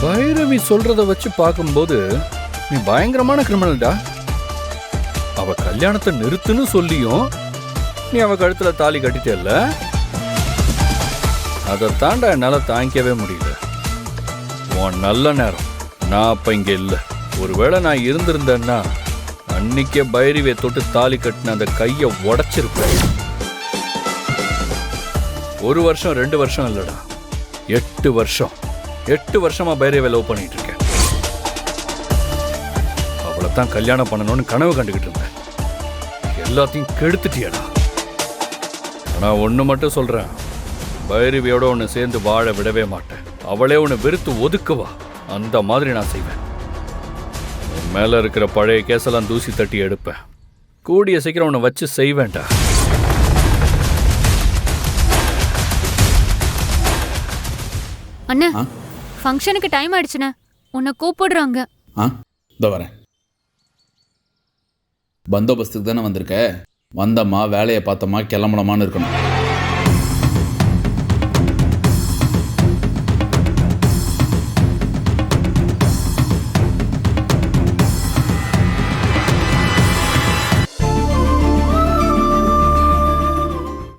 பைரவி சொல்றத வச்சு பார்க்கும்போது நீ பயங்கரமான கிரிமினல்டா. அவ கல்யாணத்தை நிறுத்துன்னு சொல்லியும் நீ அவ கழுத்துல தாலி கட்டிட்டேல்ல. அதை தாண்டா என்னால தாங்கிக்கவே முடியல. உன் நல்ல நேரம். நான் அப்ப இங்க இல்லை. ஒருவேளை நான் இருந்திருந்தேன்னா அன்னைக்கே பைரவியை தொட்டு தாலி கட்டின அந்த கையை உடைச்சிருப்பேன். 1 வருஷம் 2 வருஷம் இல்லடா, 8 வருஷம். 8 வருஷமா பைரவியை லவ் பண்ணிட்டு இருக்கேன். அவளைத்தான் கல்யாணம் பண்ணணும்னு கனவு கண்டுகிட்டு இருந்தேன். எல்லாத்தையும் கெடுத்துட்டியடா. ஆனா ஒண்ணு மட்டும் சொல்றேன், பைரவியோட ஒன்று சேர்ந்து வாழ விடவே மாட்டேன். அவளே ஒன்று வெறுத்து ஒதுக்குவா. அந்த மாதிரி நான் செய்வேன். மேல இருக்கிற பழைய கேஸெல்லாம் தூசி தட்டி எடுப்பேன். கூடிய சீக்கிரம் உன்னை வச்சு செய்வேன்டா. அண்ணா, ஃபங்க்ஷனுக்கு டைம் ஆயிடுச்சுண்ணே. உன்னை கூப்பிடுறாங்க. இதோ வரேன். பந்தோபஸ்துக்கு தானே வந்திருக்க. வந்தம்மா வேலையை பார்த்தம்மா கிளம்பணுமான்னு இருக்கணும்.